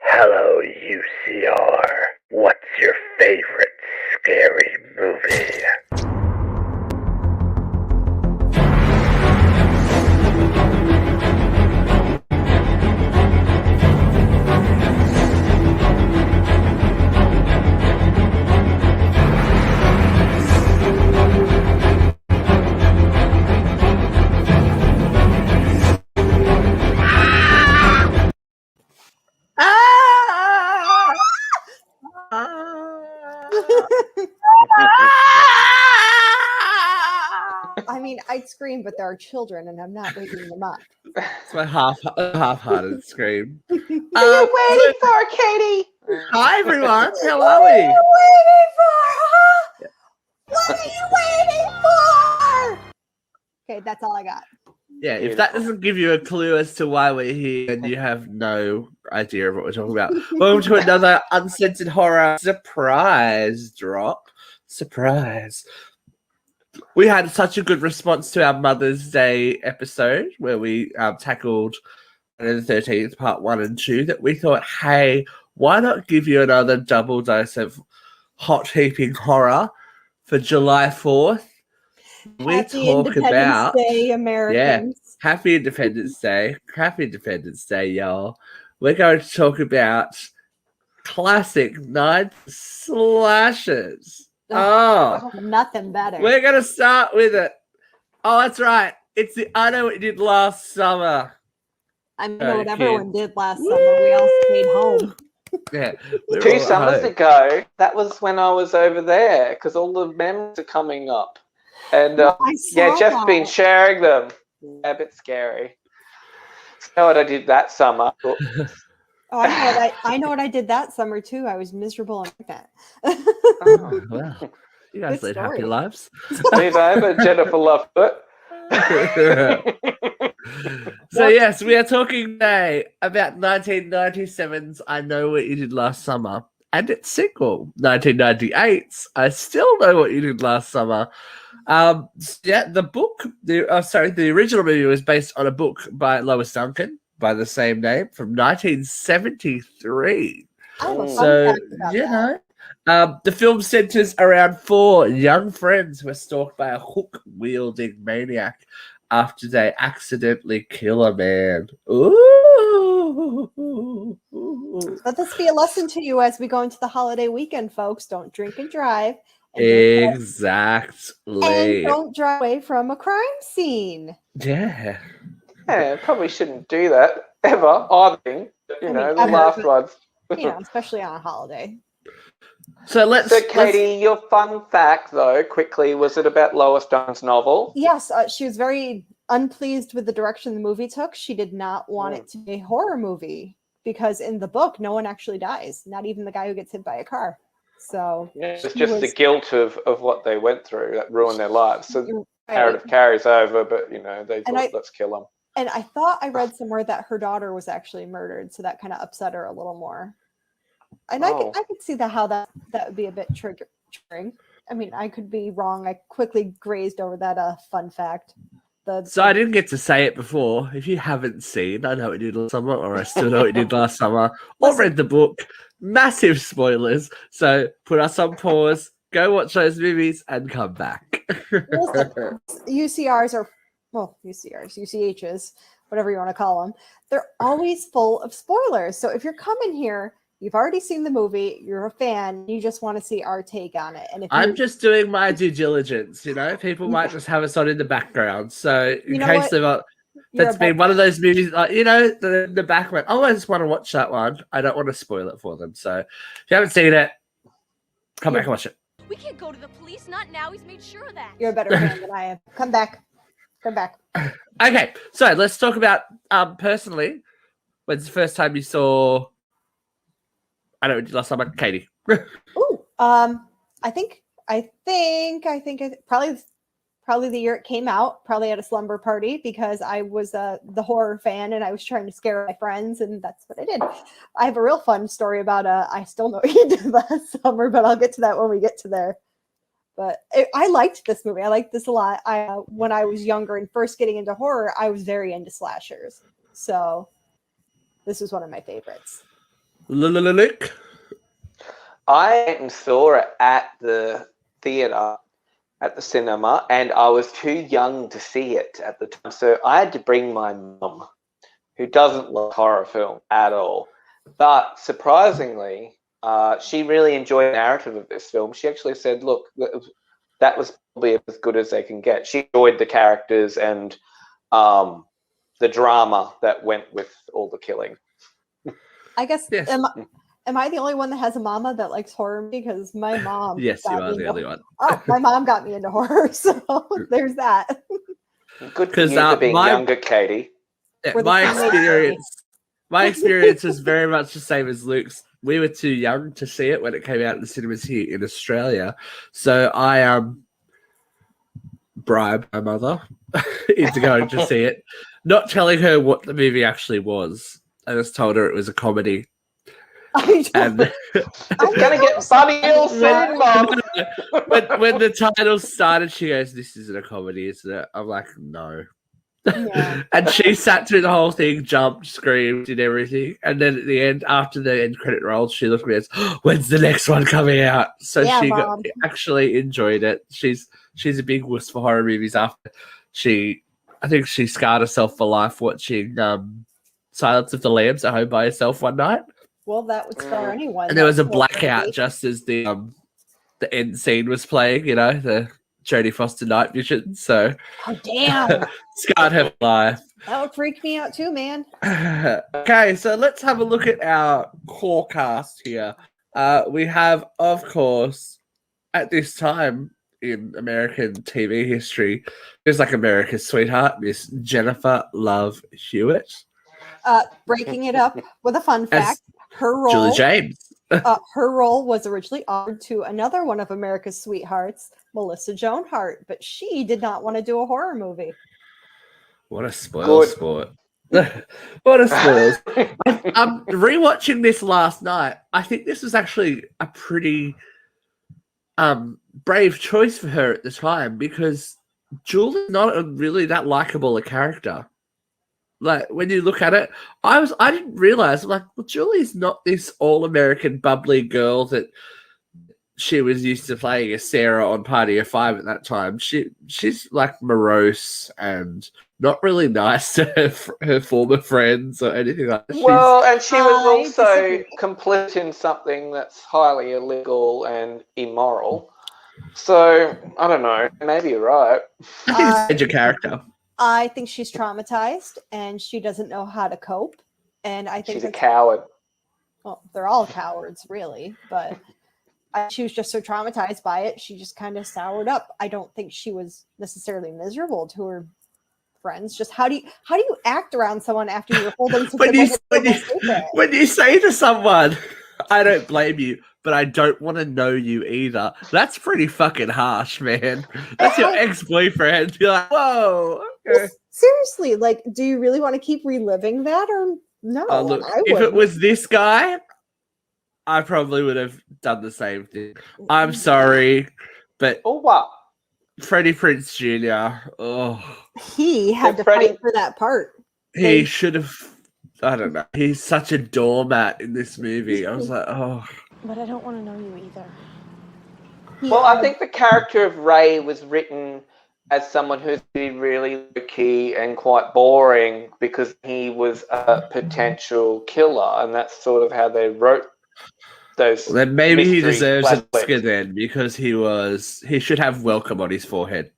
Hello, UCR. What's your favorite scary movie? I mean, I'd scream, but there are children, and I'm not waking them up. It's my half-hearted scream. What are you waiting for, Katie? Hi everyone, how What are are we? you waiting for, huh? What are you waiting for? Okay, that's all I got. Yeah, if that doesn't give you a clue as to why we're here, then you have no idea of what we're talking about. Welcome to another Uncensored Horror surprise drop. Surprise. We had such a good response to our Mother's Day episode where we tackled Friday the 13th, part 1 and 2, that we thought, hey, why not give you another double dose of hot heaping horror for July 4th? Happy Independence Day, Americans. Yeah, Happy Independence Day. Happy Independence Day, y'all. We're going to talk about classic 90s slashers. Oh, Nothing better. we're going to start with it. Oh, that's right. It's the I Know What You Did Last Summer. I know what everyone did last summer. We all stayed home. Yeah. 2 summers ago, that was when I was over there, because all the memories are coming up. And yeah, Jeff's been sharing them. Yeah, a bit scary. Know what I did that summer. Oh, I know what I did that summer too. I was miserable and pregnant. Oh, well, you guys Good lead happy story. lives. Leave over Jennifer Lovefoot. So yes, we are talking today about 1997's I Know What You Did Last Summer and its sequel, 1998's I Still Know What You Did Last Summer. Yeah, the original movie was based on a book by Lois Duncan by the same name from 1973. So, the film centers around 4 young friends who are stalked by a hook-wielding maniac after they accidentally kill a man. Ooh. Let this be a lesson to you as we go into the holiday weekend, folks. Don't drink and drive. Exactly. And don't drive away from a crime scene. Yeah. Yeah, probably shouldn't do that ever. I think, the last ones. Especially on a holiday. So Katie, your fun fact, though, quickly, was it about Lois Duncan's novel? Yes, she was very unpleased with the direction the movie took. She did not want it to be a horror movie because in the book, no one actually dies, not even the guy who gets hit by a car. So it's just the guilt of what they went through that ruined their lives. So the narrative carries over, but they thought, let's kill them. And I thought I read somewhere that her daughter was actually murdered, so that kind of upset her a little more. And I could see how that would be a bit triggering. I mean, I could be wrong. I quickly grazed over that fun fact. So I didn't get to say it before. If you haven't seen I Know What You Did Last Summer, or I Still Know What You Did Last Summer, or read the book, massive spoilers. So put us on pause, go watch those movies, and come back. UCRs, UCHs, whatever you want to call them, they're always full of spoilers. So if you're coming here, you've already seen the movie, you're a fan, you just want to see our take on it. And if I'm just doing my due diligence, people might just have us on in the background. So in case that's been one of those movies, the background, I just want to watch that one. I don't want to spoil it for them. So if you haven't seen it, come back and watch it. We can't go to the police, not now. He's made sure of that. You're a better fan than I am. Come back. Okay, so let's talk about personally, when's the first time you saw I Know What You Did Last Summer, Katie? I think probably the year it came out, probably at a slumber party because I was the horror fan and I was trying to scare my friends, and that's what I did. I have a real fun story about I Still Know What You Did Last Summer, but I'll get to that when we get to there. But I liked this movie. I liked this a lot. When I was younger and first getting into horror, I was very into slashers. So this was one of my favorites. Luke. I went and saw it at the theatre, at the cinema, and I was too young to see it at the time. So I had to bring my mum, who doesn't like horror film at all. But surprisingly, she really enjoyed the narrative of this film. She actually said, look, that was probably as good as they can get. She enjoyed the characters and the drama that went with all the killing. I guess, Yes. am I the only one that has a mama that likes horror? Because my mom. Yes, you are the only one. Oh, my mom got me into horror, so there's that. Good for you for being younger, Katie. Yeah, my experience is very much the same as Luke's. We were too young to see it when it came out in the cinemas here in Australia, so I bribed my mother into going to see it, not telling her what the movie actually was. I just told her it was a comedy. I'm gonna get Buddy Ilson, Mom. when the title started, she goes, "This isn't a comedy, isn't it?" I'm like, "No." Yeah. And she sat through the whole thing, jumped, screamed, did everything. And then at the end, after the end credit rolled, she looked at me and said, "When's the next one coming out?" So Yeah, she actually enjoyed it. She's a big wuss for horror movies. After I think she scarred herself for life watching Silence of the Lambs at home by herself one night. Well, that would scar anyone. And there was a blackout just as the end scene was playing, the Jodie Foster night vision. So, oh, damn. Scarred her for life. That would freak me out too, man. Okay, so let's have a look at our core cast here. We have, of course, at this time in American TV history, there's like America's sweetheart, Miss Jennifer Love Hewitt. Breaking it up with a fun fact, her role, Julie James. Her role was originally offered to another one of America's sweethearts, Melissa Joan Hart, but she did not want to do a horror movie. What a spoil sport. What a spoil. I'm rewatching this last night. I think this was actually a pretty brave choice for her at the time because Julie's not really that likable a character. Like when you look at it, I didn't realize, well, Julie's not this all-American bubbly girl that she was used to playing as Sarah on Party of Five at that time. She's like morose and not really nice to her former friends or anything like that. Well, and she was also complicit in something that's highly illegal and immoral. So I don't know. Maybe you're right. I think it's a character. I think she's traumatized and she doesn't know how to cope. And I think she's a coward. Well, they're all cowards, really. But she was just so traumatized by it, she just kind of soured up. I don't think she was necessarily miserable to her friends. Just how do you act around someone after you're holding such when you say to someone, "I don't blame you, but I don't want to know you either," that's pretty fucking harsh, man. That's your ex-boyfriend. You're like, whoa. Okay. Well, seriously, like, do you really want to keep reliving that or no? Look, if it was this guy, I probably would have done the same thing. I'm sorry, but what? Freddie Prinze Jr. Oh, he had to fight for that part. He should have. I don't know. He's such a doormat in this movie. I was like, oh. But I don't want to know you either. Well, I think the character of Ray was written as someone who's really low-key and quite boring because he was a potential killer, and that's sort of how they wrote those. Well, then maybe he deserves an Oscar then because he should have welcome on his forehead.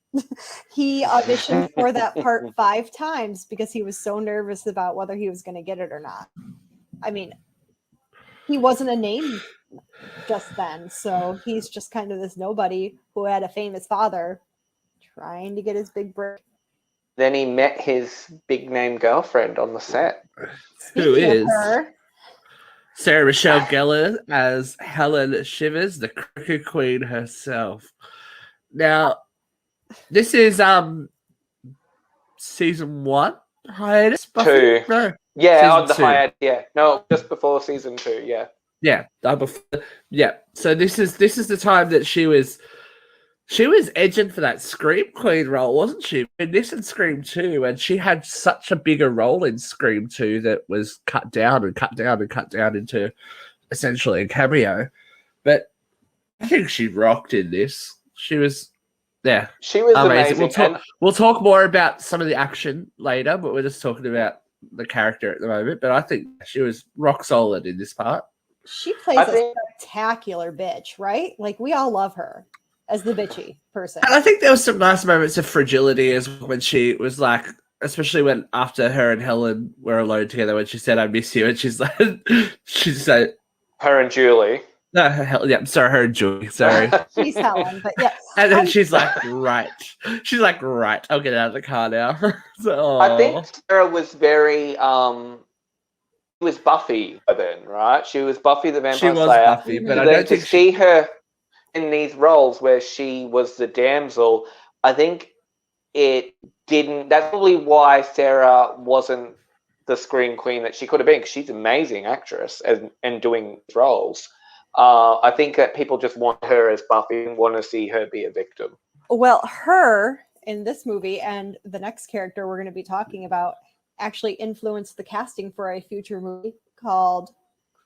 He auditioned for that part 5 times because he was so nervous about whether he was going to get it or not. I mean, he wasn't a name just then, so he's just kind of this nobody who had a famous father trying to get his big break. Then he met his big name girlfriend on the set. Who is Sarah Michelle Gellar as Helen Shivers, the Cricket Queen herself. Now, this is season 1 hiatus. Buffy? 2. No. Yeah, on the hiatus. Yeah, no, just before season 2. Yeah. Yeah. Yeah. So this is the time that she was She was edging for that Scream Queen role, wasn't she? In this and Scream 2, and she had such a bigger role in Scream 2 that was cut down and cut down and cut down into essentially a cameo. But I think she rocked in this. She was, yeah. She was amazing. We'll talk more about some of the action later, but we're just talking about the character at the moment. But I think she was rock solid in this part. She plays a spectacular bitch, right? Like, we all love her as the bitchy person. And I think there was some nice moments of fragility as well when she was like, especially when after her and Helen were alone together, when she said, "I miss you," and she's like, her and Julie. No, I'm sorry, her and Julie. Sorry, she's Helen, but yeah. And then she's like, right. She's like, right. I'll get out of the car now. So, I think Sarah was very was Buffy by then, right? She was Buffy the Vampire Slayer. She was Buffy, but I don't think to see her in these roles where she was the damsel, I think it didn't. That's probably why Sarah wasn't the Scream Queen that she could have been, because she's an amazing actress and doing roles. I think that people just want her as Buffy and want to see her be a victim. Well, her in this movie and the next character we're going to be talking about actually influenced the casting for a future movie called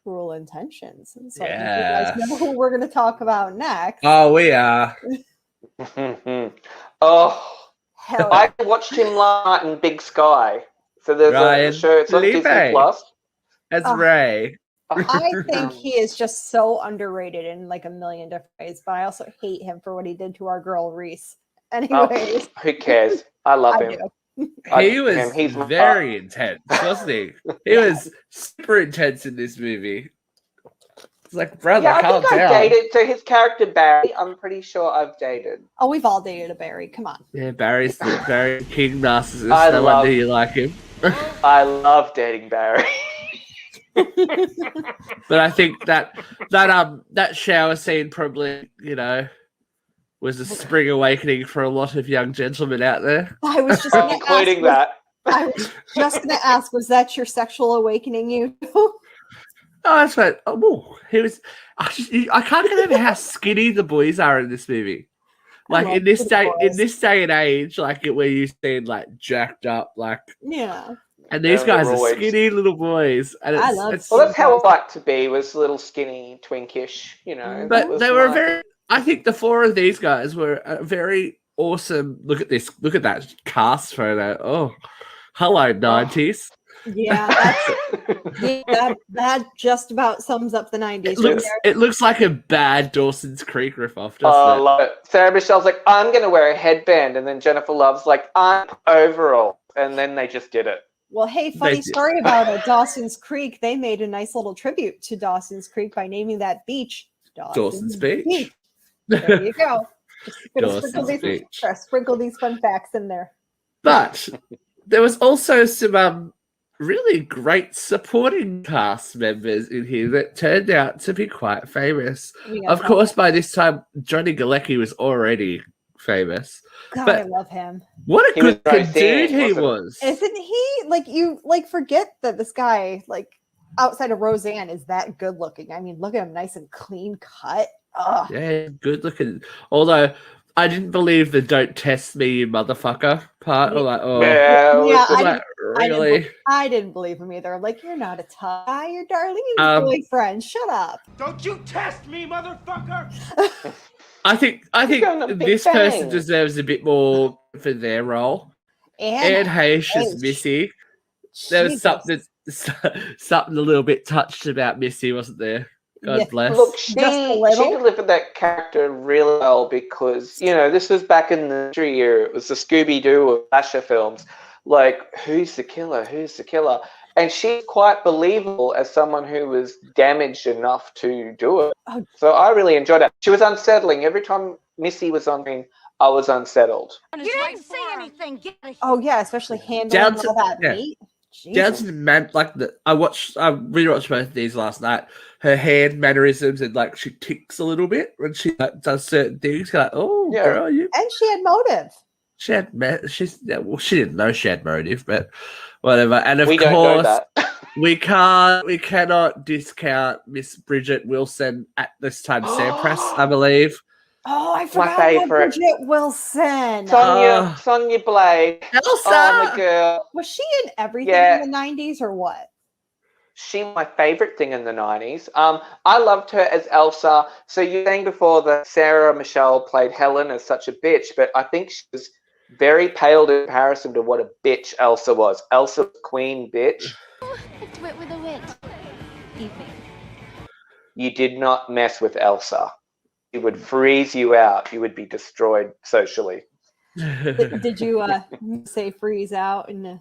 Cruel Intentions. And so I think you guys know who we're going to talk about next. Oh, we are. Hell. I watched him last night in Big Sky. So there's a show, it's on Disney Plus. As Ray. I think he is just so underrated in like a million different ways, but I also hate him for what he did to our girl Reese. Anyways. Who cares? I love him. He was very intense, wasn't he? He was super intense in this movie. It's like, brother, calm down. I've dated, so his character Barry, I'm pretty sure I've dated. Oh, we've all dated a Barry. Come on. Yeah, Barry's the Barry King narcissist. No wonder you like him. I love dating Barry. But I think that shower scene probably, was a spring awakening for a lot of young gentlemen out there. I was just including that. I was just going to ask, was that your sexual awakening, you? Oh, that's right. Oh, he was. I can't get over how skinny the boys are in this movie. Like in this day and age, like where you've seen like jacked up, like and these guys are skinny little boys. And that's how I like to be, was a little skinny, twinkish, But they were very. I think the four of these guys were a very awesome. Look at this. Look at that cast photo. Oh, hello, 90s. Yeah, that just about sums up the 90s. It looks like a bad Dawson's Creek ripoff, doesn't it? Love it. Sarah Michelle's like, I'm going to wear a headband. And then Jennifer Love's like, I'm overall. And then they just did it. Well, hey, funny story about Dawson's Creek. They made a nice little tribute to Dawson's Creek by naming that beach Dawson's Beach. There you go. Just sprinkle these fun facts in there. But there was also some really great supporting cast members in here that turned out to be quite famous. Of course, by this time, Johnny Galecki was already famous. God, but I love him. What a good dude he was. Isn't he? Like, you forget that this guy, like, outside of Roseanne, is that good looking. I mean, look at him, nice and clean cut. Ugh. Yeah, good looking. Although I didn't believe the "don't test me, you motherfucker" part. I didn't believe him either. Like, you're not a tough guy, you're Darlene's boyfriend. Shut up. Don't you test me, motherfucker. I think this person deserves a bit more for their role. Anne Heche as Missy. There was something a little bit touched about Missy, wasn't there? God bless. Look, she delivered that character really well because, this was back in the year. It was the Scooby-Doo of slasher films. Like, who's the killer? Who's the killer? And she's quite believable as someone who was damaged enough to do it. So I really enjoyed it. She was unsettling. Every time Missy was on screen, I was unsettled. You didn't say anything. Oh, yeah, especially handling all that meat. Down to the man, like I rewatched both of these last night. Her hand mannerisms and like she ticks a little bit when she does certain things. Like, oh, girl, you. And she had motive. She didn't know she had motive, but whatever. And of course, we cannot discount Miss Bridget Wilson at this time Sampras, I believe. Oh, I My forgot about favourite. Bridget Wilson. Sonia Blade. Elsa! Oh, my girl. Was she in everything Yeah. in the 90s or what? She my favorite thing in the 90s. I loved her as Elsa. So you were saying before that Sarah Michelle played Helen as such a bitch, but I think she was very pale in comparison to what a bitch Elsa was. Elsa was queen bitch. It's wit with a wit. Evening. You did not mess with Elsa. It would freeze you out. You would be destroyed socially. Did you say freeze out? And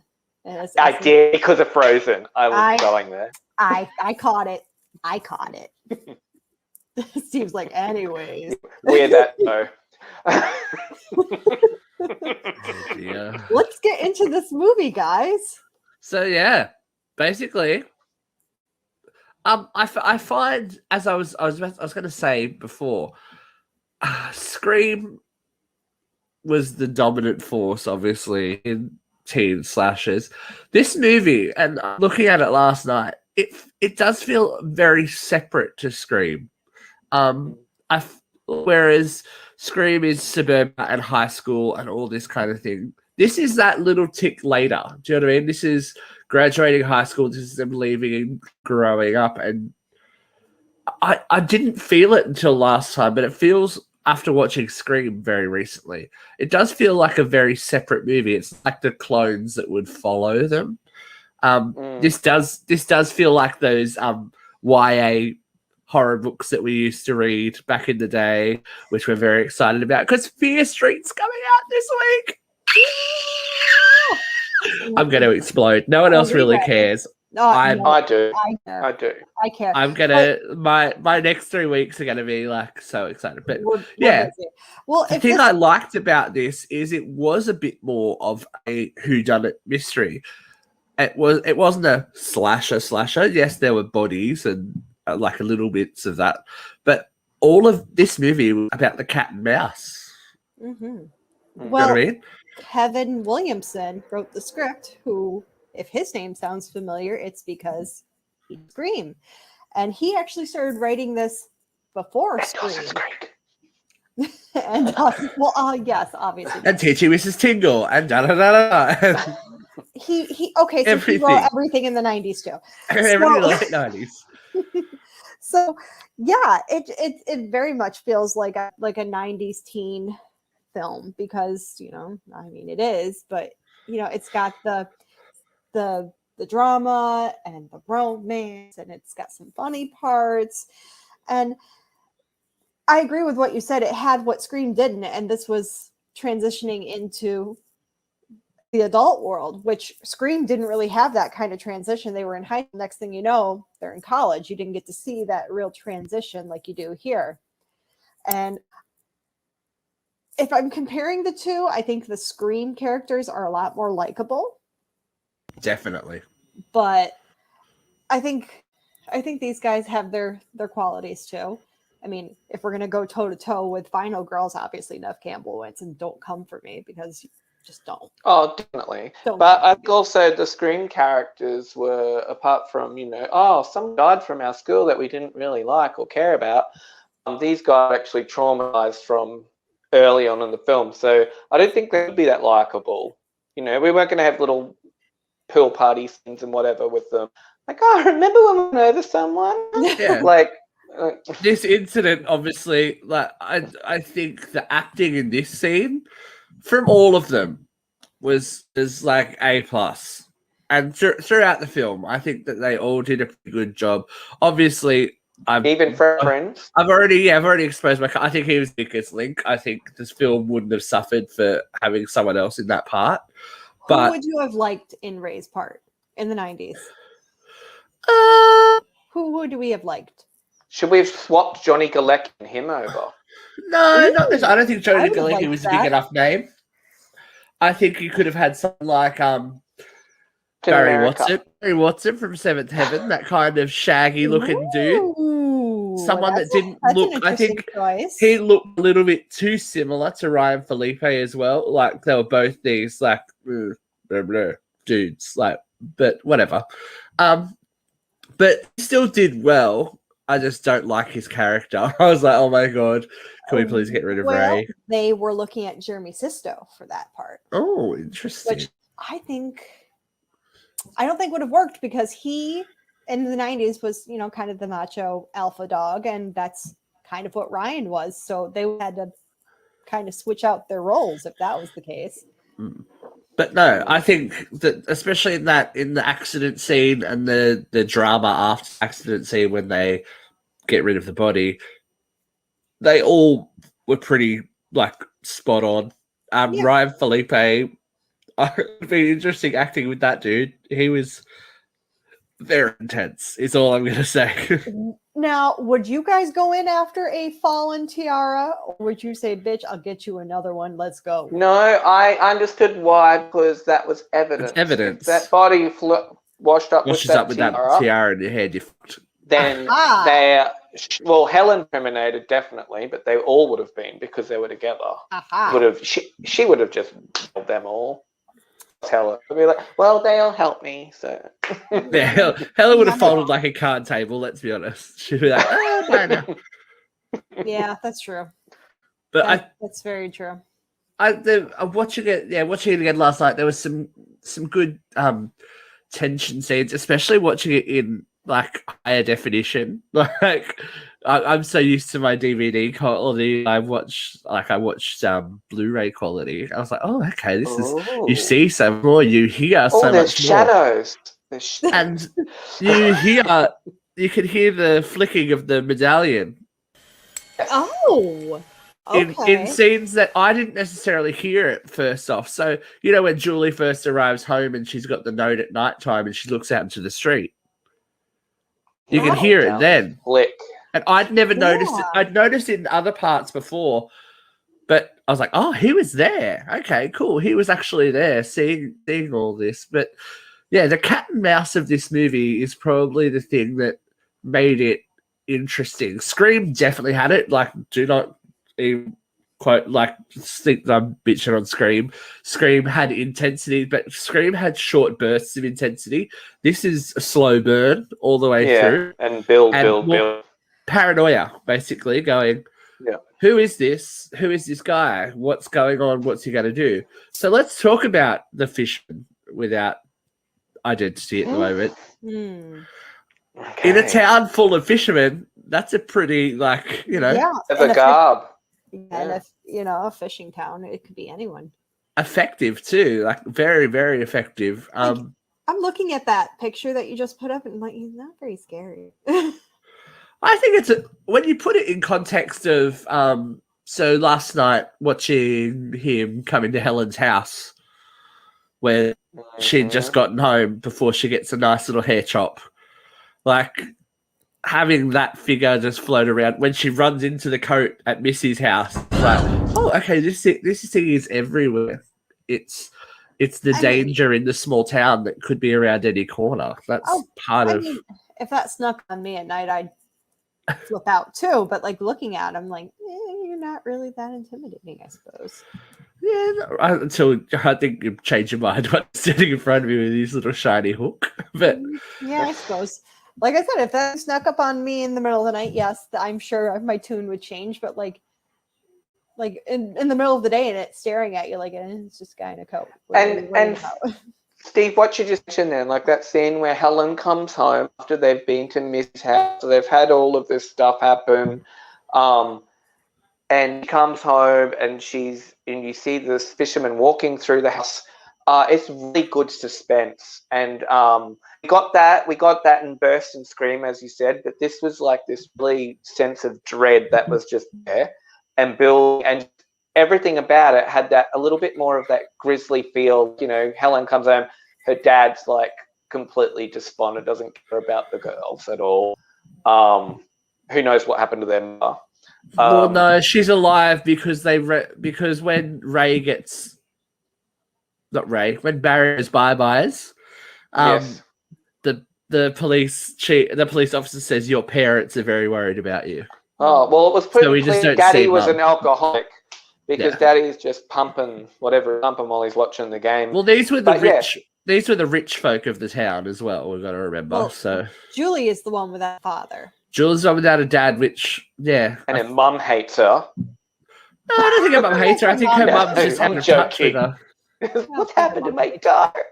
I did because of Frozen. I was going there. I caught it. I caught it. Seems like anyways. Weird that though. Yeah. Let's get into this movie, guys. So yeah, basically, I find, as I was going to say before, Scream was the dominant force, obviously, in teen slashers. This movie, and looking at it last night, it does feel very separate to Scream. Whereas Scream is suburban and high school and all this kind of thing. This is that little tick later. Do you know what I mean? This is graduating high school. This is them leaving and growing up. And I didn't feel it until last time, but it feels, after watching Scream very recently, it does feel like a very separate movie. It's like the clones that would follow them. This does feel like those YA horror books that we used to read back in the day, which we're very excited about because Fear Street's coming out this week. I'm going to explode. No one else really cares. I do. I care. I'm gonna my next 3 weeks are gonna be like so excited. But we're yeah, well, the thing I liked about this is it was a bit more of a whodunit mystery. It wasn't a slasher. Yes, there were bodies and like a little bits of that, but all of this movie was about the cat and mouse. Mm-hmm. You know Well, what I mean? Kevin Williamson wrote the script, who, if his name sounds familiar, it's because he Scream. And he actually started writing this before Scream. And yes, obviously. And teaching Mrs. Tingle and da da da da. He okay, so he wrote everything in the 90s too. Everything in the late 90s. So yeah, it very much feels like a 90s teen film because, you know, I mean it is, but you know, it's got the drama and the romance, and it's got some funny parts. And I agree with what you said. It had what Scream didn't, and this was transitioning into the adult world, which Scream didn't really have that kind of transition. They were in high school. Next thing you know, they're in college. You didn't get to see that real transition like you do here. And if I'm comparing the two, I think the Scream characters are a lot more likable. Definitely. But I think these guys have their qualities too. I mean, if we're gonna go toe to toe with Final Girls, obviously Neve Campbell wins, and don't come for me because you just don't. Oh, definitely. But I think also the Scream characters were, apart from, you know, some died from our school that we didn't really like or care about. These guys are actually traumatized from early on in the film, so I don't think they would be that likable. You know, we weren't going to have little pool party scenes and whatever with them. Like, remember when we went over someone? Yeah. Like, this incident, obviously, like I think the acting in this scene from all of them was like A+. And throughout the film, I think that they all did a pretty good job. Obviously, even friends. I've already exposed my. I think he was the biggest link. I think this film wouldn't have suffered for having someone else in that part. But who would you have liked in Ray's part in the 90s? Who would we have liked? Should we have swapped Johnny Galecki and him over? No, not this. I don't think Johnny Galecki was a big enough name. I think you could have had something like Barry Watson from Seventh Heaven, that kind of shaggy looking dude. Someone that didn't look. I think he looked a little bit too similar to Ryan Felipe as well. Like they were both these like blah, blah, dudes. Like, but whatever. But he still did well. I just don't like his character. I was like, oh my god, can we please get rid of Ray? They were looking at Jeremy Sisto for that part. Oh, interesting. Which I don't think would have worked because he in the 90s was, kind of the macho alpha dog, and that's kind of what Ryan was. So they had to kind of switch out their roles if that was the case. But no, I think that especially in the accident scene and the drama after the accident scene when they get rid of the body, they all were pretty spot on. Ryan Felipe, it'd be interesting acting with that dude. He was very intense, is all I'm going to say. Now, would you guys go in after a fallen tiara, or would you say, bitch, I'll get you another one, let's go? No, I understood why, because that was evidence. It's evidence. If that body washed up with that tiara in your head, then Helen terminated definitely, but they all would have been because they were together. She would have just killed them all. Helen would be like, well, they all help me, so yeah, Helen would have folded like a card table. Let's be honest. She'd be like, oh, no. Yeah, that's true. But that's very true. I'm watching it. Yeah, watching it again last night. There was some good tension scenes, especially watching it in higher definition. I'm so used to my DVD quality. I watched Blu-ray quality. I was like, oh, okay, this is you see some more, you hear so much shadows. More. And you can hear the flicking of the medallion. Oh. Okay. In scenes that I didn't necessarily hear it first off. So, when Julie first arrives home and she's got the note at night time and she looks out into the street. You can hear it then. Flick. And I'd never noticed it. I'd noticed it in other parts before, but I was like, oh, he was there. Okay, cool. He was actually there seeing all this. But yeah, the cat and mouse of this movie is probably the thing that made it interesting. Scream definitely had it. Do not even quote, think that I'm bitching on Scream. Scream had intensity, but Scream had short bursts of intensity. This is a slow burn all the way through. And build. Paranoia, basically, going, who is this? Who is this guy? What's going on? What's he going to do? So let's talk about the fisherman without identity at the moment. Okay. In a town full of fishermen, that's a pretty, Yeah. It's a garb. And if, a fishing town, it could be anyone. Effective, too. Very, very effective. I'm looking at that picture that you just put up, and he's not very scary. I think when you put it in context of, so last night watching him come into Helen's house where she'd just gotten home before she gets a nice little hair chop, having that figure just float around when she runs into the coat at Missy's house, oh, okay, this thing is everywhere. It's the danger in the small town that could be around any corner. That's part of. If that snuck on me at night, I'd flip out too. But looking at him, you're not really that intimidating, I suppose. Yeah, until I think you change your mind when sitting in front of me with his little shiny hook. But yeah, I suppose. Like I said, if that snuck up on me in the middle of the night, yes, I'm sure my tune would change. But in the middle of the day and it's staring at you it's just a guy in a coat. And Steve, what you just mentioned then, that scene where Helen comes home after they've been to Miss's house, so they've had all of this stuff happen, and she comes home and you see this fisherman walking through the house. It's really good suspense, and we got that in Burst and Scream, as you said, but this was this really sense of dread that was just there, and Bill and everything about it had that a little bit more of that grisly feel. Helen comes home, her dad's completely despondent, doesn't care about the girls at all. Who knows what happened to them? Well, no, she's alive because because when Ray gets. Not Ray. When Barry's bye-byes, yes. the police officer says your parents are very worried about you. Oh well, it was pretty clear Daddy was Mum. An alcoholic because Daddy's just pumping while he's watching the game. Well, these were the rich. These were the rich folk of the town as well. We've got to remember. Well, Julie is the one with that father. Julie's mum without a dad, which, yeah. And her mum hates her. No, I don't think her mum hates her. I think her mum's just I'm having a touch with her. What's happened to my daughter?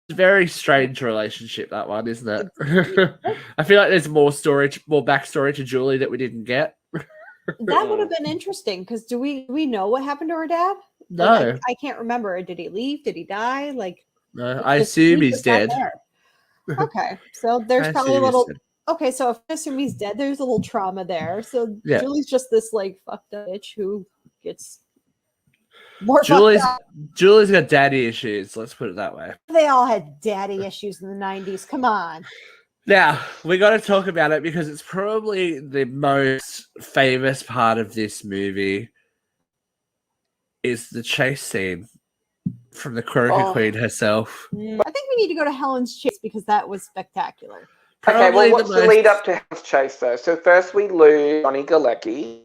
It's a very strange relationship, that one, isn't it? I feel like there's more backstory to Julie that we didn't get. That would have been interesting because do we know what happened to her dad? No. Like, I can't remember. Did he leave? Did he die? Like, No, I assume he's dead. Okay, so there's I probably a assume he's little. dead. Okay, so if I assume he's dead, there's a little trauma there. So Yeah. Julie's just this like fucked up bitch who gets more Julie's fucked up. Julie's got daddy issues. Let's put it that way. They all had daddy issues in the 90s. Come on. Now we got to talk about it because it's probably the most famous part of this movie. Is the chase scene from the Croaker Queen herself? I think we need to go to Helen's Chase because that was spectacular. Okay, Probably well, what's the lead up to Helen's Chase, though? So first we lose Johnny Galecki.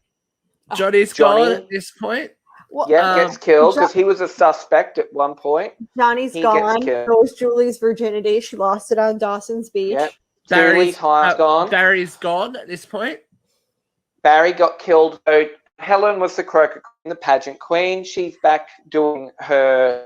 Johnny's gone at this point. Well, Gets killed because he was a suspect at one point. Johnny's gone. Goes Julie's virginity. She lost it on Dawson's Beach. Yep. Julie's gone. Barry's gone at this point. Barry got killed. So Helen was the Croaker Queen, the pageant queen. She's back doing her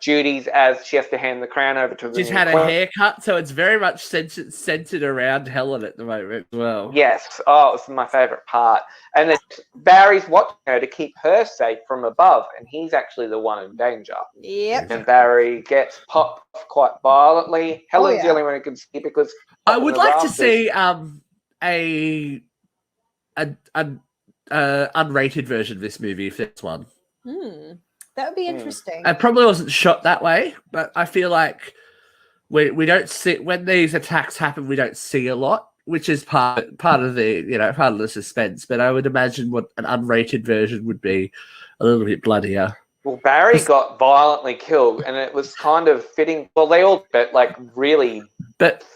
duties as she has to hand the crown over to the She's had a haircut, so it's very much centered around Helen at the moment as well. Yes. Oh, it's my favorite part. And Barry's watching her to keep her safe from above, and he's actually the one in danger. Yep. And Barry gets popped quite violently. Helen's the only one who can see because I would like to see an unrated version of this movie if there's one. That would be interesting. It probably wasn't shot that way, but I feel like we don't see when these attacks happen. We don't see a lot, which is part of the suspense. But I would imagine what an unrated version would be a little bit bloodier. Well, Barry got violently killed, and it was kind of fitting. Well, they all got really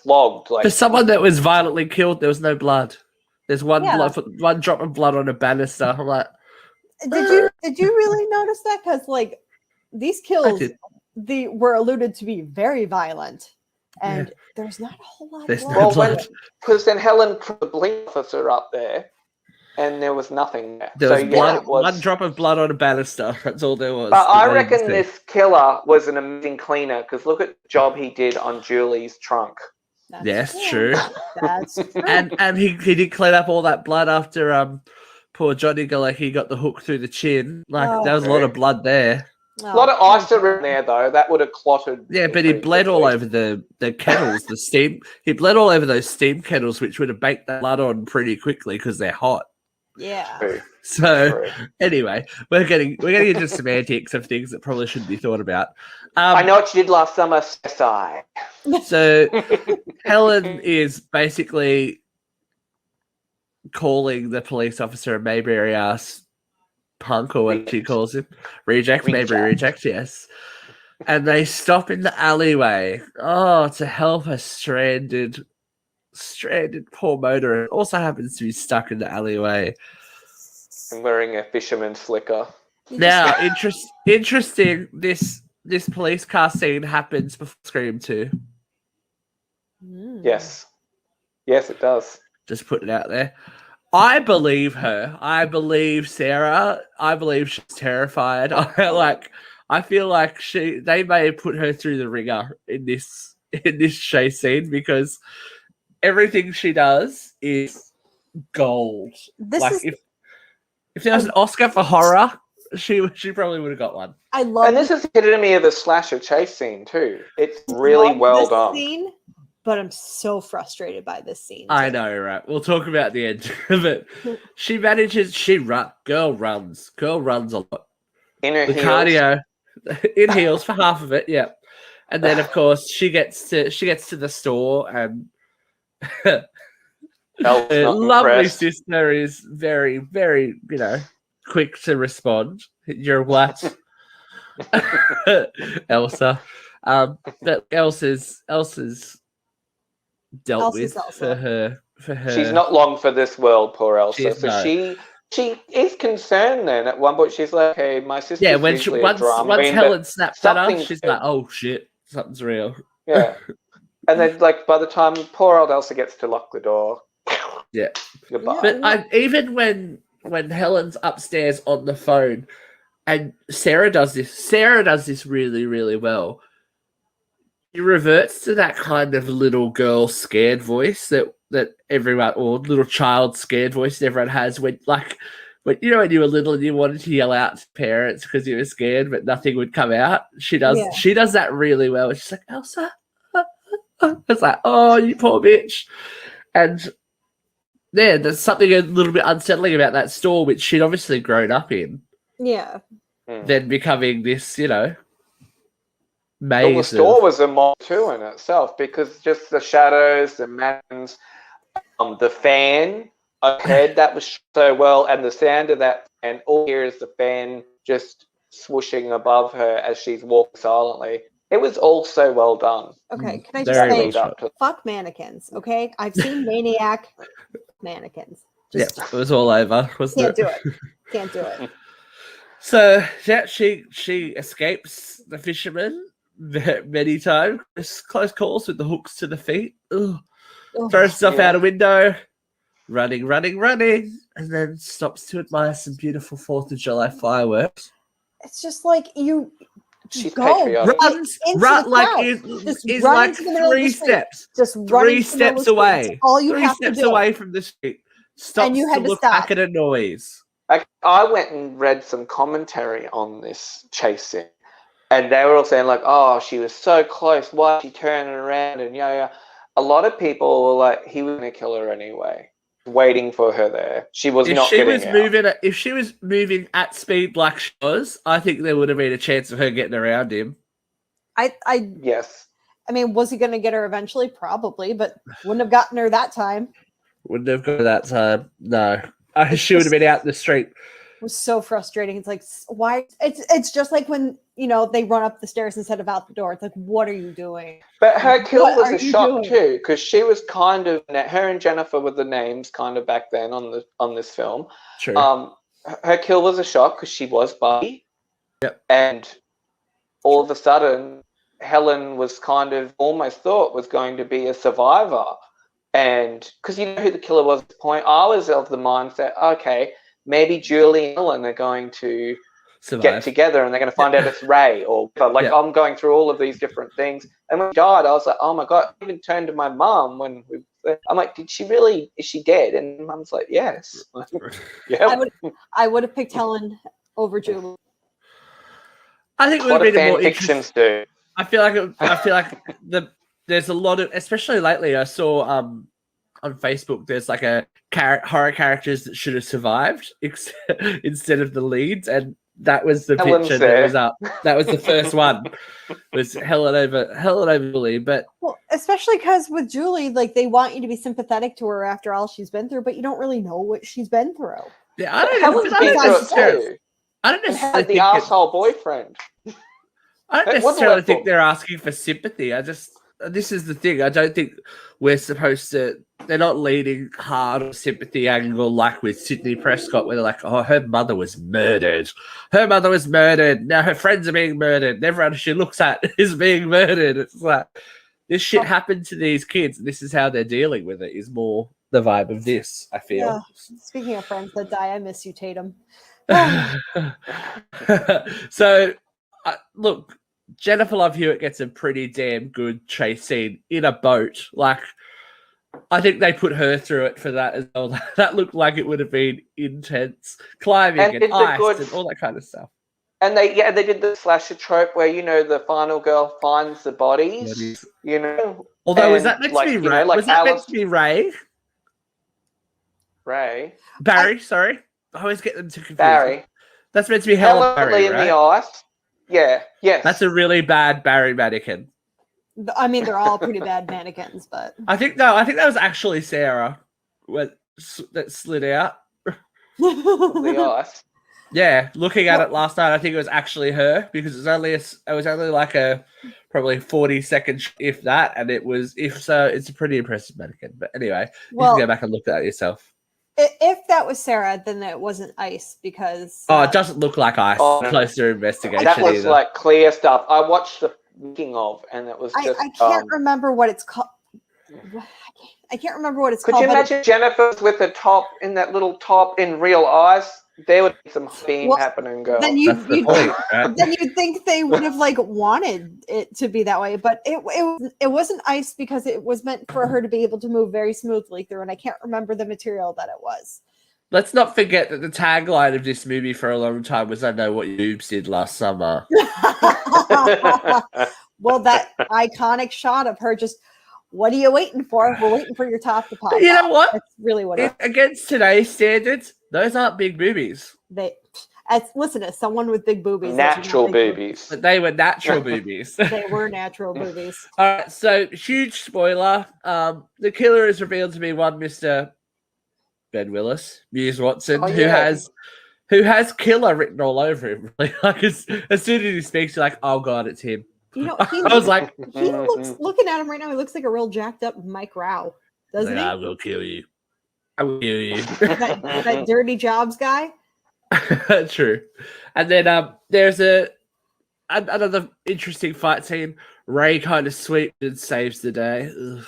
flogged. For someone that was violently killed, there was no blood. There's one drop of blood on a banister. I'm like, did you really notice that? Because these kills were alluded to be very violent, and there's not a whole lot of blood. Because then Helen put the police officer up there, and there was nothing there. There was one drop of blood on a banister. That's all there was. But I reckon this killer was an amazing cleaner because look at the job he did on Julie's trunk. Yes, true. That's true. And he did clean up all that blood after poor Johnny Galecki got the hook through the chin. There was a lot of blood there. A lot of ice around there though. That would have clotted. Yeah, but he bled all over the kettles, the steam. He bled all over those steam kettles, which would have baked that blood on pretty quickly because they're hot. Yeah. True. So anyway, we're getting into semantics of things that probably shouldn't be thought about. I know what you did last summer, CSI. So Helen is basically calling the police officer a Mayberry ass punk, or what she calls him, reject, Mayberry reject, yes. And they stop in the alleyway. To help a stranded poor motorist. Also happens to be stuck in the alleyway. And wearing a fisherman's flicker. Now, interesting. This police car scene happens before Scream 2. Yes, it does. Just put it out there. I believe her. I believe Sarah. I believe she's terrified. I feel like they may have put her through the ringer in this chase scene because everything she does is gold. If there was an Oscar for horror, she probably would have got one. And this is the epitome of the slasher chase scene too. It's really well done. Scene, but I'm so frustrated by this scene. I know, right? We'll talk about the end of it. She girl runs a lot. In her heels. Cardio, in heels for half of it, yeah. And then of course she gets to the store and lovely sister is very, very, quick to respond. You're what? Elsa. But Elsa's dealt with for her. She's not long for this world, poor Elsa. She is concerned then at one point. She's like, hey, my sister. Yeah, once Helen snaps at her, she's like, oh shit, something's real. Yeah. And then by the time poor old Elsa gets to lock the door. Yeah. Goodbye. But even when Helen's upstairs on the phone, and Sarah does this really, really well. He reverts to that kind of little girl scared voice that everyone, or little child scared voice that everyone has when you know when you were little and you wanted to yell out to parents because you were scared but nothing would come out. She does that really well. She's like, Elsa. It's like, oh, you poor bitch. And yeah, there's something a little bit unsettling about that store, which she'd obviously grown up in. Yeah. Then becoming this, maze. Well, the store was a mob too in itself, because just the shadows, the mountains, the fan overhead, that was so well, and the sound of that, and all here is the fan just swooshing above her as she's walking silently. It was all so well done. Okay, can I just say, fuck mannequins, okay? I've seen Maniac mannequins. Just, it was all over, wasn't it? Can't do it. So, yeah, she escapes the fisherman many times. Close calls with the hooks to the feet. Throws stuff out a window. Running, and then stops to admire some beautiful 4th of July fireworks. It's just like you She's go. Runs like 3 steps. Just 3 steps away. All you 3 have steps to do. away from the street. Stops and you had to look stop. back at a noise. I went and read some commentary on this chase scene, and they were all saying like, "Oh, she was so close. Why is she turning around?" And yeah. A lot of people were like, "He was going to kill her anyway." Waiting for her there. She was not getting out. If she was moving at speed like she was, I think there would have been a chance of her getting around him. Yes. I mean, was he going to get her eventually? Probably, but wouldn't have gotten her that time. Wouldn't have got her that time. No. She would have been out in the street. It was so frustrating. It's like, why? It's just like when, they run up the stairs instead of out the door. It's like, what are you doing? But her kill was a shock too, because she was kind of, her and Jennifer were the names kind of back then on this film. True. Her kill was a shock because she was Buffy. Yep. And all of a sudden, Helen was kind of almost thought was going to be a survivor. And because you know who the killer was at the point, I was of the mindset, okay, maybe Julie and Helen are going to get together and they're going to find out it's Ray or like I'm going through all of these different things. And when she died, I was like, oh my God, I even turned to my mum I'm like, is she dead? And Mum's like, yes. Yeah. I would have picked Helen over Julie. I think it would have been more fictions do. I feel like there's a lot of, especially lately, I saw on Facebook, there's like a horror characters that should have survived instead of the leads, and that was the picture that was up. That was the first one. Was Helen over Julie, but especially because with Julie, like they want you to be sympathetic to her after all she's been through, but you don't really know what she's been through. Yeah, I don't necessarily think the asshole boyfriend. I don't necessarily think they're asking for sympathy. This is the thing. I don't think we're supposed to. They're not leading hard on sympathy angle like with Sydney Prescott, where they're like, "Oh, her mother was murdered. Her mother was murdered. Now her friends are being murdered. And everyone she looks at is being murdered." It's like this shit happened to these kids. And this is how they're dealing with it. Is more the vibe of this. I feel. Yeah. Speaking of friends that die, I miss you, Tatum. So, look. Jennifer Love Hewitt gets a pretty damn good chase scene in a boat. Like, I think they put her through it for that as well. That looked like it would have been intense. Climbing and ice and all that kind of stuff. And they did the slasher trope where, the final girl finds the bodies, Although, was that meant to be Ray? Was that meant to be Ray? Ray? Barry, sorry. I always get them too confused. Barry. That's meant to be Helen Barry, in right? the ice. Yeah, yes. That's a really bad Barry mannequin. I mean, they're all pretty bad mannequins, but I think that was actually Sarah that slid out. The ice. Yeah, looking at it last night, I think it was actually her because it was only like a probably 40-second, if that, and it's a pretty impressive mannequin. But anyway, you can go back and look at it yourself. If that was Sarah, then it wasn't ice because... it doesn't look like ice. Closer investigation. That was like clear stuff. I watched the making of, and it was just... I can't remember what it's called. I can't remember what it's Could called. you imagine Jennifer's with the top in that little top in real eyes? There would be some beam happening, girl. Then That's the point, right? then you'd think they would have like wanted it to be that way, but it wasn't ice because it was meant for her to be able to move very smoothly through, and I can't remember the material that it was. Let's not forget that the tagline of this movie for a long time was "I know what your boobs did last summer." Well, that iconic shot of her just, what are you waiting for? We're waiting for your top to pop. But you know what? That's really what it is. Against today's standards, those aren't big boobies. Listen, as someone with big boobies, Natural boobies. But they were natural boobies. They were natural boobies. All right, so huge spoiler. The killer is revealed to be one Mr. Ben Willis, Muse Watson, who has killer written all over him. Like as soon as he speaks, you're like, oh god, it's him. You know, I was like, he looks, looking at him right now, he looks like a real jacked up Mike Rao, doesn't he? I will kill you. I will kill you. that dirty jobs guy. True. And then there's another interesting fight scene. Ray kind of sweeps and saves the day. Ugh.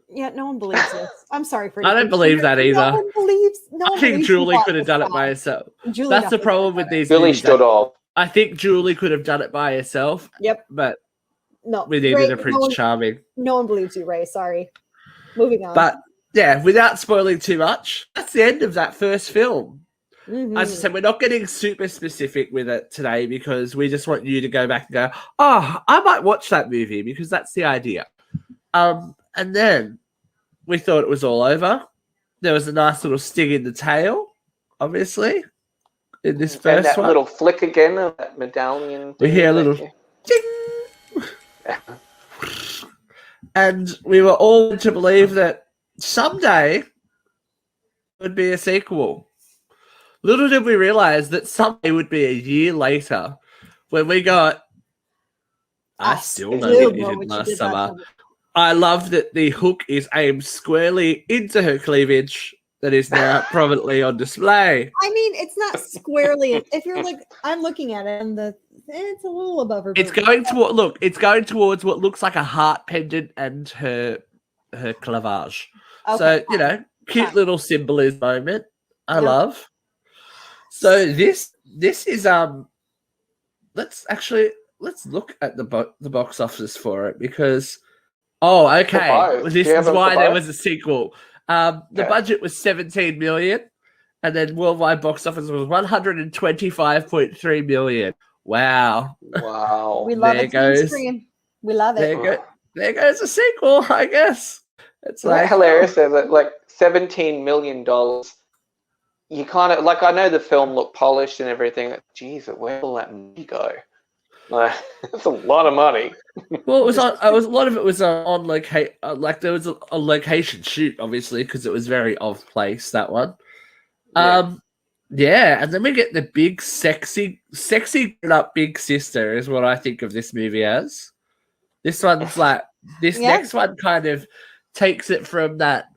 Yeah, no one believes this. I'm sorry for. I don't believe that either. No one believes. I think Julie could have done it by herself. That's the problem with these. Julie stood off. I think Julie could have done it by herself. Yep. But no, we needed a Prince Charming. No one believes you, Ray. Sorry. Moving on. But yeah, without spoiling too much, that's the end of that first film. Mm-hmm. As I said, we're not getting super specific with it today because we just want you to go back and go, oh, I might watch that movie because that's the idea. And then we thought it was all over. There was a nice little sting in the tail, obviously, in this first and that one. Little flick again of that medallion. We hear a little ding. And we were all to believe that someday would be a sequel. Little did we realize that someday would be a year later when we got I still know what you did last summer. I love that the hook is aimed squarely into her cleavage that is now prominently on display. I mean, it's not squarely. If you're like, I'm looking at it, and it's a little above her. It's going toward it's going towards what looks like a heart pendant and her clavage. Okay, so cute little symbolism moment. I love. So this is let's look at the box office for it because okay, this is why there was a sequel. The budget was 17 million, and then worldwide box office was 125.3 million. Wow! Wow! We love it. We love it. There goes a sequel. I guess it's like hilarious. That like $17 million. You kind of like. I know the film looked polished and everything. Jeez, where will that money go? That's a lot of money. Well, it was on. A lot of it was on location. Like there was a location shoot, obviously, because it was very off place. That one. Yeah, and then we get the big, sexy grown-up big sister is what I think of this movie as. This one's like this next one kind of takes it from that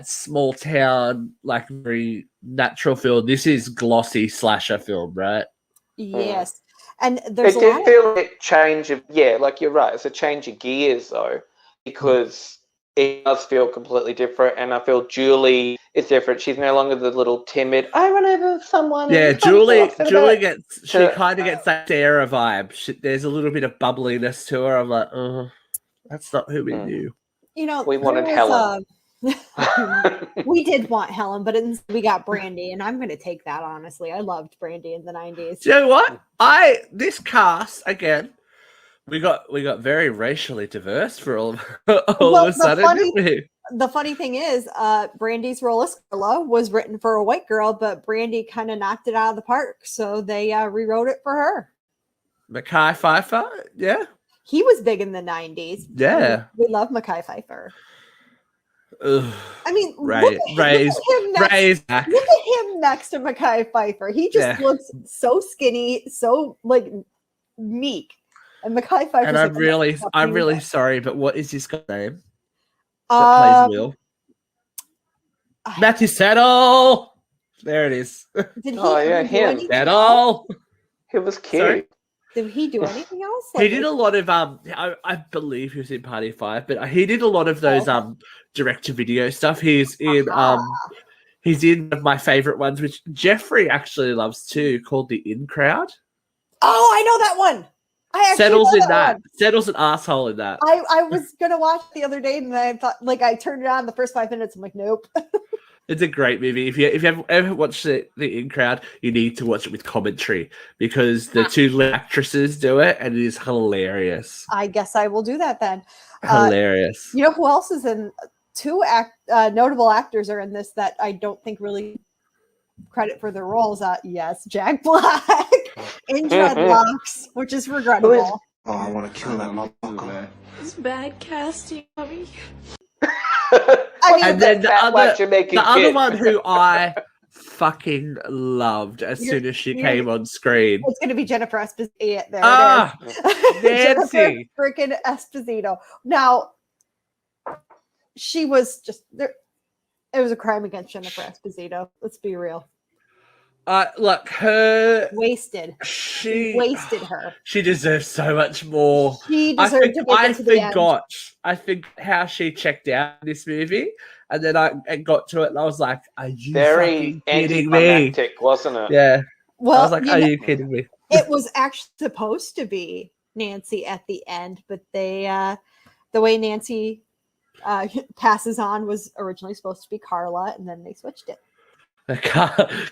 small town, like very natural film. This is glossy slasher film, right? Yes. And there's it did feel a change of like you're right. It's a change of gears though, because it does feel completely different. And I feel Julie is different. She's no longer the little timid. I run over someone. Yeah, Julie kind of gets that Sarah vibe. There's a little bit of bubbliness to her. I'm like, oh, that's not who we knew. We wanted Helen. We did want Helen, but we got Brandy, and I'm going to take that honestly. I loved Brandy in the 90s. Do you know what? This cast again, we got very racially diverse for all of a sudden. The funny thing is, Brandy's role as Carla was written for a white girl, but Brandy kind of knocked it out of the park, so they rewrote it for her. Mekhi Phifer, yeah, he was big in the 90s. Yeah, we love Mekhi Phifer. Ugh. I mean, Ray's back. Look at him next to Mekhi Phifer. He just looks so skinny, so like meek. And Mekhi Phifer. And I'm really sorry, but what is this guy's name? That plays Will. Matthew Settle. There it is. Did he him. Settle. He was cute. Sorry? Did he do anything else? He did a lot of I believe he was in Party 5, but he did a lot of those direct to video stuff. He's in he's in one of my favorite ones, which Jeffrey actually loves too, called The In Crowd. Oh, I know that one. I actually Settles in that. One. Settles an asshole in that. I was gonna watch it the other day, and I thought, like, I turned it on the first 5 minutes. I'm like, nope. It's a great movie. If you ever watched The In Crowd, you need to watch it with commentary because the two lead actresses do it, and it is hilarious. I guess I will do that then. Hilarious. You know who else is in? Two notable actors are in this that I don't think really credit for their roles. Yes, Jack Black in Dreadlocks, which is regrettable. Oh, I want to kill that motherfucker. It's bad casting, mommy. I mean, And then the other one who I fucking loved as soon as she came on screen. It's going to be Jennifer Esposito. There Nancy. Jennifer freaking Esposito. Now, she was just there. It was a crime against Jennifer Esposito. Let's be real. Look, her wasted. She wasted her. She deserves so much more. She deserved to get into the end. I think how she checked out in this movie, and then I got to it, and I was like, "Are you very kidding me?" Wasn't it? Yeah. Well, I was like, "Are you kidding me?" It was actually supposed to be Nancy at the end, but they, the way Nancy passes on was originally supposed to be Carla, and then they switched it.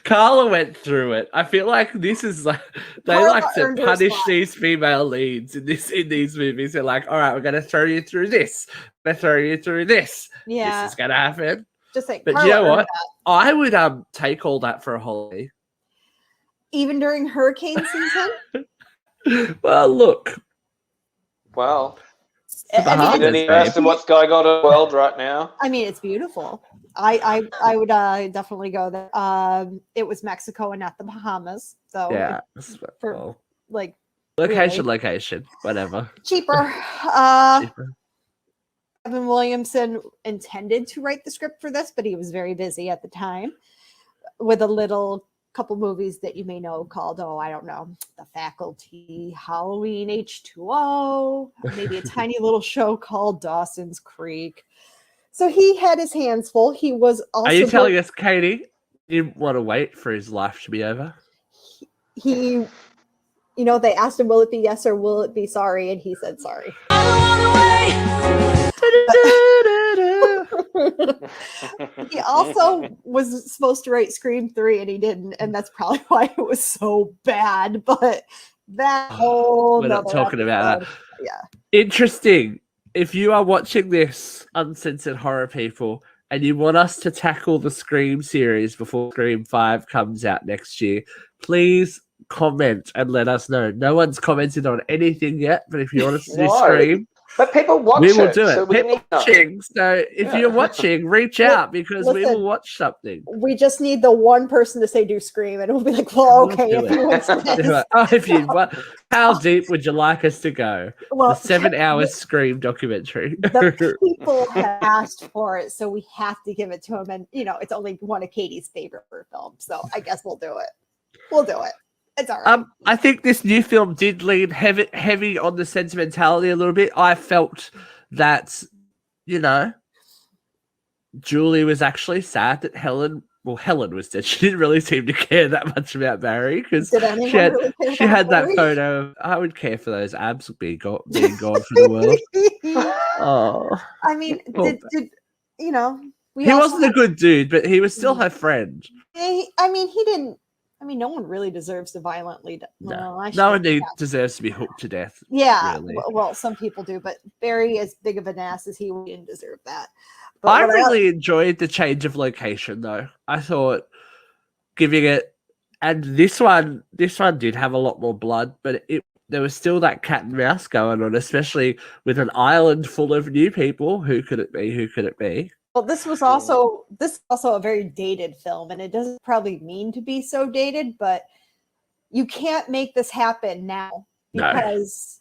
Carla went through it. I feel like this is like they Carla like to earned her punish spot. these female leads in these movies. They're like, all right, we're gonna throw you through this. We're gonna throw you through this. Yeah, this is gonna happen. Just like, but Carla you know what? that. I would take all that for a holiday. Even during hurricane season. Well, look. Well, I mean, any rest of what's going on in the world right now? I mean, it's beautiful. I would definitely go there. It was Mexico and not the Bahamas, so yeah, for like location, whatever. Cheaper. Cheaper. Kevin Williamson intended to write the script for this, but he was very busy at the time with a little couple movies that you may know called, I don't know, The Faculty, Halloween H2O, maybe a tiny little show called Dawson's Creek. So he had his hands full. He was also. Are you telling us, Katie, you want to wait for his life to be over? He they asked him, will it be yes or will it be sorry? And he said sorry. He also was supposed to write Scream 3 and he didn't, and that's probably why it was so bad. But that whole we're not talking about that. Yeah. Interesting. If you are watching this, Uncensored Horror people, and you want us to tackle the Scream series before Scream 5 comes out next year, please comment and let us know. No one's commented on anything yet, but if you want us to do Scream, but people watch we will do it. So people watching. So if you're watching, reach out because we will watch something. We just need the one person to say do Scream, and we'll be like, well, okay. If you want, how deep would you like us to go? Well, the 7 hours Scream documentary. The people have asked for it, so we have to give it to them. And it's only one of Katie's favorite films, so I guess we'll do it. We'll do it. It's all right. I think this new film did lean heavy on the sentimentality a little bit. I felt that, Julie was actually sad that Helen was dead. She didn't really seem to care that much about Barry because she had that photo. I would care for those abs being gone from the world. Oh, I mean, did he wasn't a good dude, but he was still her friend. He didn't. No one really deserves to violently. No one deserves to be hooked to death. Yeah, really. Well, some people do, but Barry, as big of an ass as he didn't deserve that. But I really enjoyed the change of location, though. I thought giving it, and this one did have a lot more blood, but there was still that cat and mouse going on, especially with an island full of new people. Who could it be? Who could it be? Well, this is also a very dated film, and it doesn't probably mean to be so dated, but you can't make this happen now because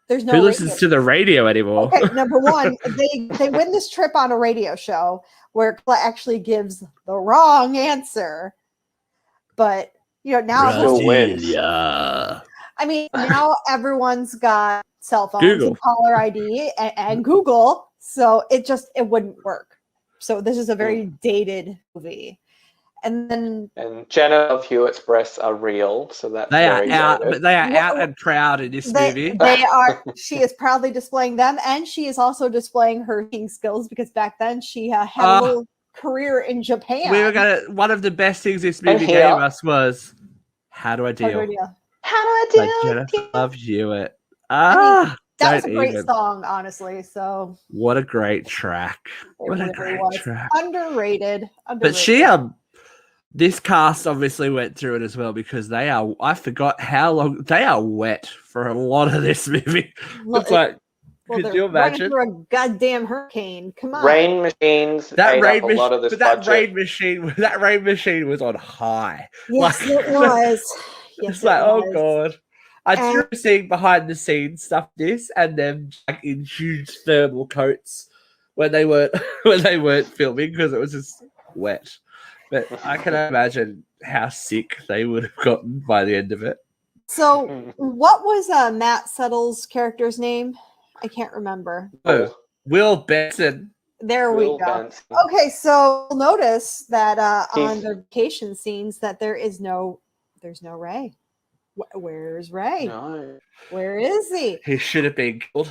there's no. Who listens to the radio anymore? Okay, number one, they win this trip on a radio show where Claire actually gives the wrong answer, but now wins. I mean, now everyone's got cell phones Google. and caller ID and Google, so it wouldn't work. So this is a very dated movie. And then Jennifer Hewitt's breasts are real, so that's They are very out, dated. but they are out and proud in this movie. they are. She is proudly displaying them, and she is also displaying her king skills because back then she had a little career in Japan. We were one of the best things this movie here- gave us was How Do I Deal? How do I By deal? Jennifer Love Hewitt. That was a don't great even. song, honestly. So What a great track. What a really great was. track. Underrated. But she this cast obviously went through it as well because I forgot how long they are wet for a lot of this movie. It's like, could you imagine? Through a goddamn hurricane. Come on. Rain machines ate up a lot of this budget. That rain machine was on high. Yes, Like, it was. Yes, it's like, oh was. god. I remember seeing behind the scenes stuff this and them like in huge thermal coats when they weren't filming because it was just wet. But I can imagine how sick they would have gotten by the end of it. So, what was Matt Settle's character's name? I can't remember. Oh, Will Benson. There we Will go. Benson. Okay, so notice that on the vacation scenes that there's no Ray. Where's Ray? No. Where is he? He should have been killed.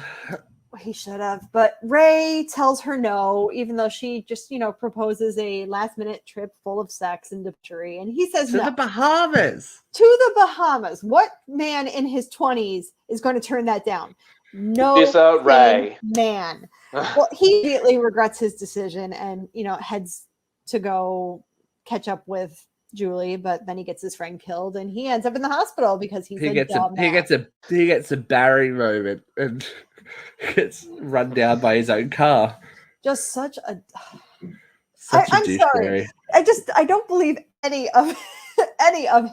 He should have, but Ray tells her no, even though she just, proposes a last-minute trip full of sex and debauchery, and he says To no. the Bahamas. To the Bahamas. What man in his 20s is going to turn that down? No Ray. Man. Well, he immediately regrets his decision and, heads to go catch up with Julie, but then he gets his friend killed and he ends up in the hospital because he gets a Barry moment and gets run down by his own car. Just such a I'm sorry. I don't believe any of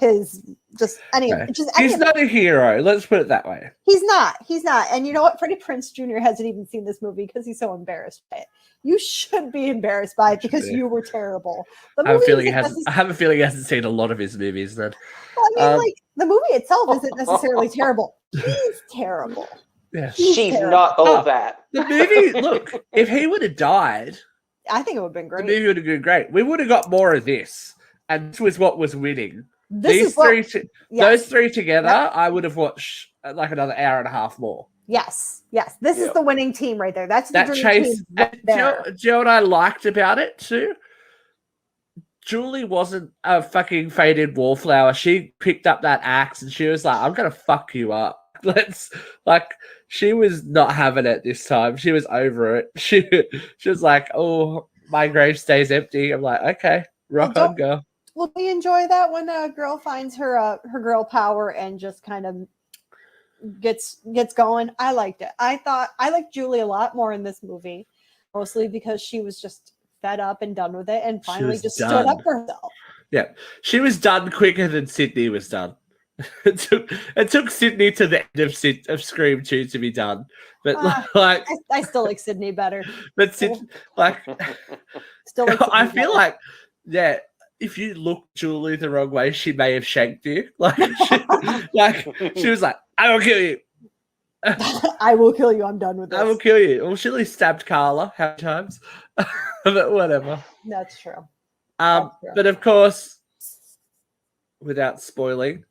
his He's not a hero. Let's put it that way. He's not. And you know what? Freddie Prinze Jr. hasn't even seen this movie because he's so embarrassed by it. You should be embarrassed by it because you were terrible. I have a feeling he hasn't seen a lot of his movies then. Well, I mean, the movie itself isn't necessarily terrible. He's terrible. Yeah. She's not all that. The movie, look, if he would have died, I think it would have been great. The movie would have been great. We would have got more of this. And this was what was winning. Those three together, I would have watched like another hour and a half more. Yes. This is the winning team right there. That's the dream chase. team right there. Do you know what I liked about it too? Julie wasn't a fucking faded wallflower. She picked up that axe and she was like, "I'm gonna fuck you up." She was not having it this time. She was over it. She was like, "Oh, my grave stays empty." I'm like, "Okay, rock on, girl." Will we enjoy that when a girl finds her girl power and just kind of gets going? I liked it. I liked Julie a lot more in this movie, mostly because she was just fed up and done with it and finally just stood up for herself. Yeah, she was done quicker than Sydney was done. It took Sydney to the end of Scream 2 to be done, but I still like Sydney better. But still like Sydney I feel better. like if you look Julie the wrong way, she may have shanked you. She was like, "I will kill you." I will kill you. I'm done with this. I will kill you. Well, she at least stabbed Carla how many times? But whatever. That's true. But of course, without spoiling,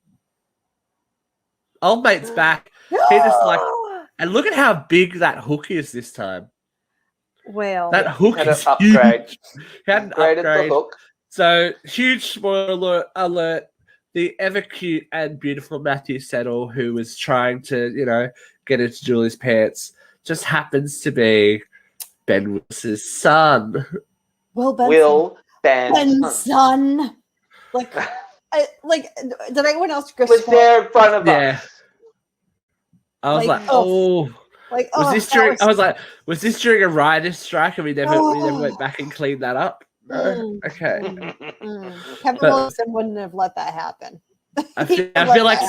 old mate's back. He just and look at how big that hook is this time. Well, that hook had is an upgrade. huge. Had an Upgraded upgrade. the hook. So huge spoiler alert. The ever cute and beautiful Matthew Settle, who was trying to, get into Julie's pants, just happens to be Ben Willis's son. Will Ben's son. Did anyone else was there in front of us? I was was this during a writer's strike and we never went back and cleaned that up? No? Okay. Kevin Wilson wouldn't have let that happen. I feel like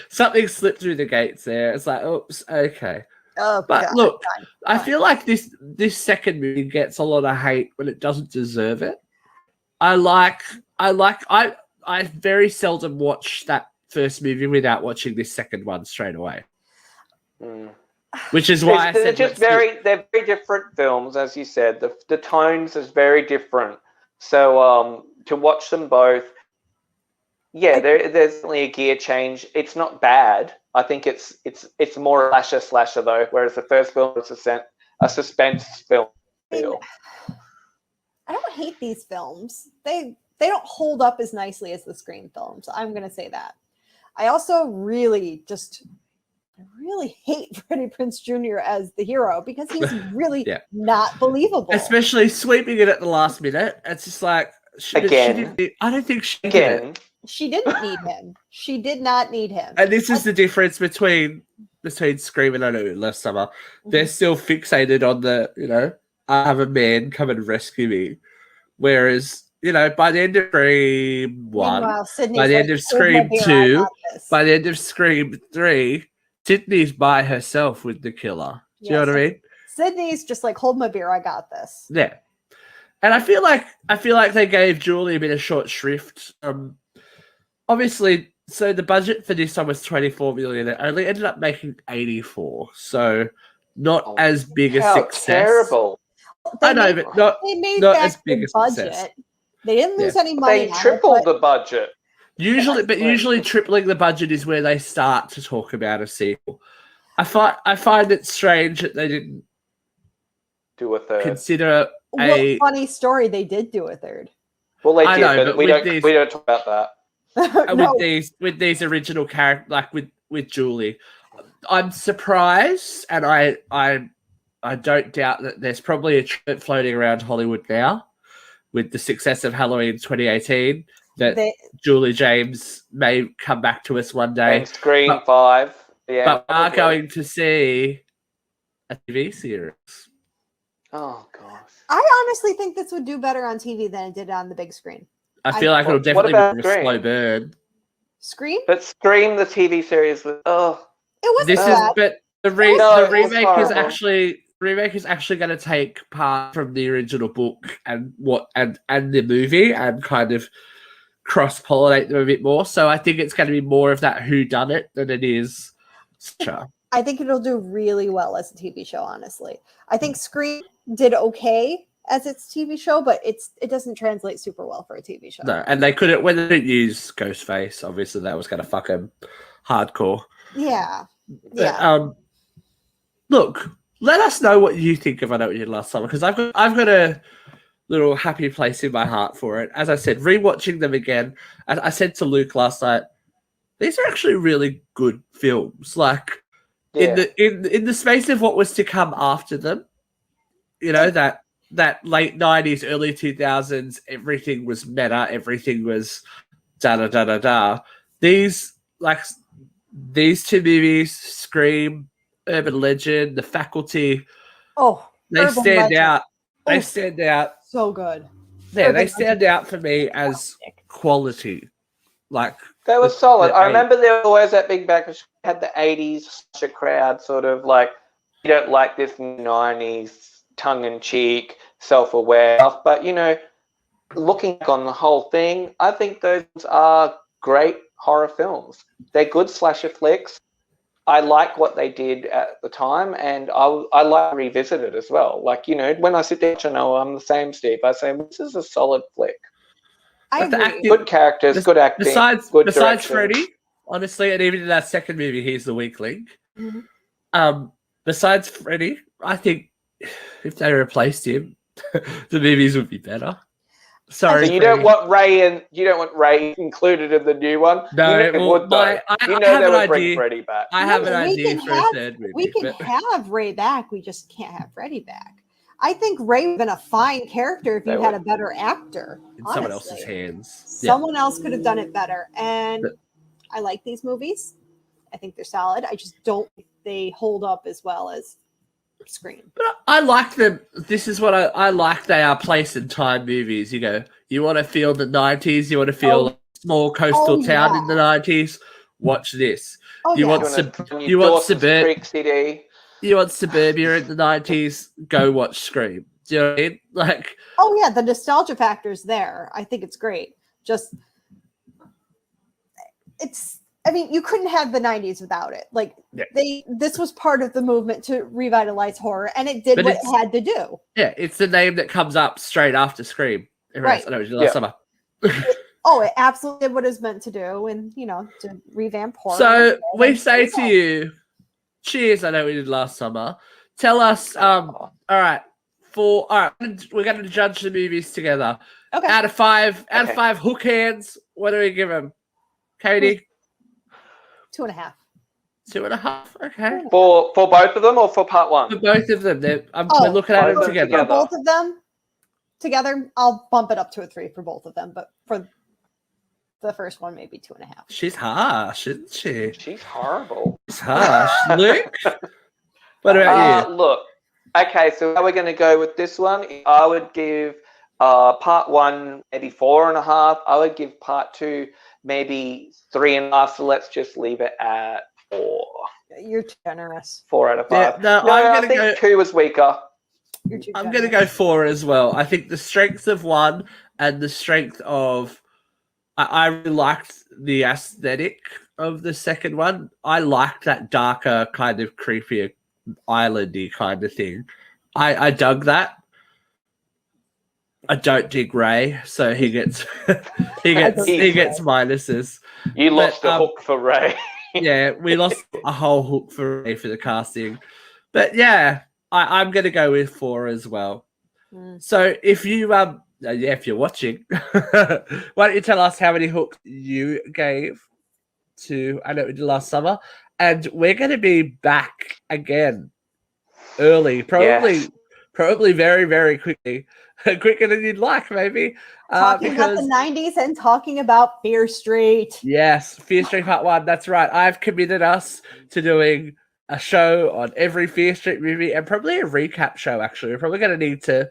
something slipped through the gates there. It's like, oops, okay. Oh, but God, look, God. I feel like this second movie gets a lot of hate when it doesn't deserve it. I very seldom watch that first movie without watching this second one straight away. Mm. Which is why I said they're very different films, as you said. The tones is very different. So to watch them both, there's definitely a gear change. It's not bad. I think it's more slasher though, whereas the first film was a suspense film. I don't hate these films. They don't hold up as nicely as the Scream films. I'm going to say that. I also really hate Freddie Prinze Jr. as the hero because he's really not believable. Especially sweeping it at the last minute. It's just like, I don't think she did. She didn't need him. She did not need him. And this is the difference between Scream and I Know Last Summer. They're still fixated on the, I have a man come and rescue me. Whereas, by the end of Scream 1, by the end of Scream 2, by the end of Scream 3, Sydney's by herself with the killer. Do you know what I mean? Sydney's just like, hold my beer, I got this. Yeah. And I feel like they gave Julie a bit of short shrift. Obviously, so the budget for this one was 24 million. It only ended up making 84. So not as big a success. Terrible. I know, but not as big a success. They didn't lose any money. They tripled the budget. Usually tripling the budget is where they start to talk about a sequel. I find it strange that they didn't do a third. Consider funny story. They did do a third. Well, they did, but we don't talk about that. No. with these original characters, like with Julie, I'm surprised, and I don't doubt that there's probably a trend floating around Hollywood now with the success of Halloween 2018 that Julie James may come back to us one day. And Scream 5. Yeah, but we are going to see a TV series. Oh, gosh. I honestly think this would do better on TV than it did on the big screen. I feel like it'll definitely be a slow burn. Scream? But Scream, the TV series, was, it wasn't bad. But the remake is actually going to take part from the original book and the movie and kind of cross-pollinate them a bit more. So I think it's going to be more of that whodunit than it is. I think it'll do really well as a TV show, honestly. I think Scream did okay as its TV show, but it doesn't translate super well for a TV show. No, and they couldn't, when they didn't use Ghostface, obviously that was going to fuck him hardcore. Yeah. But, look, let us know what you think of I Know What You Did Last Summer, because I've got a little happy place in my heart for it. As I said, rewatching them again, I said to Luke last night, these are actually really good films. Like in the space of what was to come after them, that late 90s, early 2000s, everything was meta, everything was da-da-da-da-da. These two movies, Scream, Urban Legend, The Faculty, they stand out. They stand out. So good. Yeah, they stand out for me as quality. Like they were solid. I remember there was always that big backlash. Had the 80s crowd sort of like, you don't like this 90s tongue-in-cheek, self-aware stuff. But, looking back on the whole thing, I think those are great horror films. They're good slasher flicks. I like what they did at the time, and I like to revisit it as well. Like, when I sit there, I'm the same, Steve. I say, this is a solid flick. Good characters, good acting. Besides Freddy, honestly, and even in that second movie, he's the weak link. Mm-hmm. Besides Freddy, I think if they replaced him, the movies would be better. Sorry, so you don't want Ray included in the new one. No, they would bring Freddy back. I have an idea for a third movie. We can have Ray back. We just can't have Freddy back. I think Ray would have been a fine character if you had a better actor. In someone else's hands. Someone else could have done it better. And I like these movies. I think they're solid. I just don't think they hold up as well as Scream. But I like them. This is what I like. They are place and time movies. You want to feel the 90s. You want to feel a small coastal town in the 90s. Watch this. You want suburbia in the 90s. Go watch Scream. Do you know what I mean? Like, the nostalgia factor's there. I think it's great. Just I mean, you couldn't have the 90s without it. Like this was part of the movement to revitalize horror, and it did what it had to do. Yeah, it's the name that comes up straight after Scream. Right. I know it was last summer. It absolutely did what it was meant to do, and to revamp horror. So we say to you, cheers. I know we did last summer. Tell us, all right, we're going to judge the movies together. Okay. Out of 5 hook hands, what do we give them? Katie? 2.5. 2.5. Okay. For both of them or for part one? For both of them. We're looking at them together. For both of them together, I'll bump it up to a 3 for both of them. But for the first one, maybe 2.5. She's harsh, isn't she? She's horrible. She's harsh. Luke? What about you? Look, okay, so how we're going to go with this one? I would give part 1 maybe 4.5. I would give part 2 maybe 3.5. So let's just leave it at 4. You're too generous. 4 out of 5. Yeah, I think 2 was weaker. I'm going to go 4 as well. I think the strength of 1 and the strength of... I really liked the aesthetic of the second one. I liked that darker, kind of creepier, islandy kind of thing. I dug that. I don't dig Ray, so he gets he gets minuses. You lost a hook for Ray. Yeah, we lost a whole hook for Ray for the casting. But yeah, I'm going to go with 4 as well. So if you if you're watching, why don't you tell us how many hooks you gave to I Know We Did Last Summer, and we're going to be back again early, probably very, very quickly, quicker than you'd like, maybe. Talking about the 90s and talking about Fear Street. Yes, Fear Street Part 1. That's right. I've committed us to doing a show on every Fear Street movie and probably a recap show. Actually, we're probably going to need to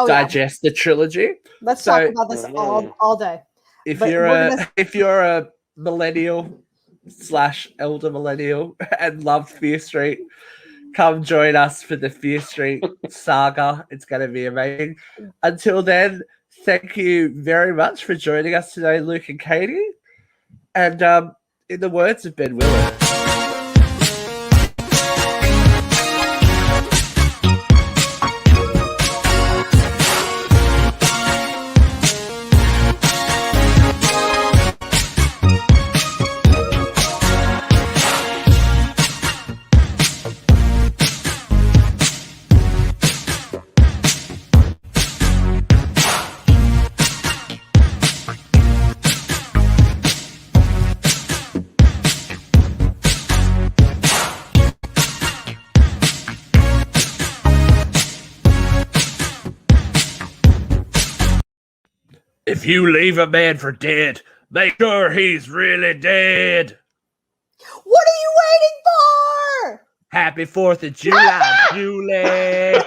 digest the trilogy. Let's talk about this all day. If you're a millennial / elder millennial and love Fear Street, come join us for the Fear Street saga. It's going to be amazing. Until then, thank you very much for joining us today, Luke and Katie. And in the words of Ben Willard, if you leave a man for dead, make sure he's really dead. What are you waiting for? Happy 4th of July, Julie.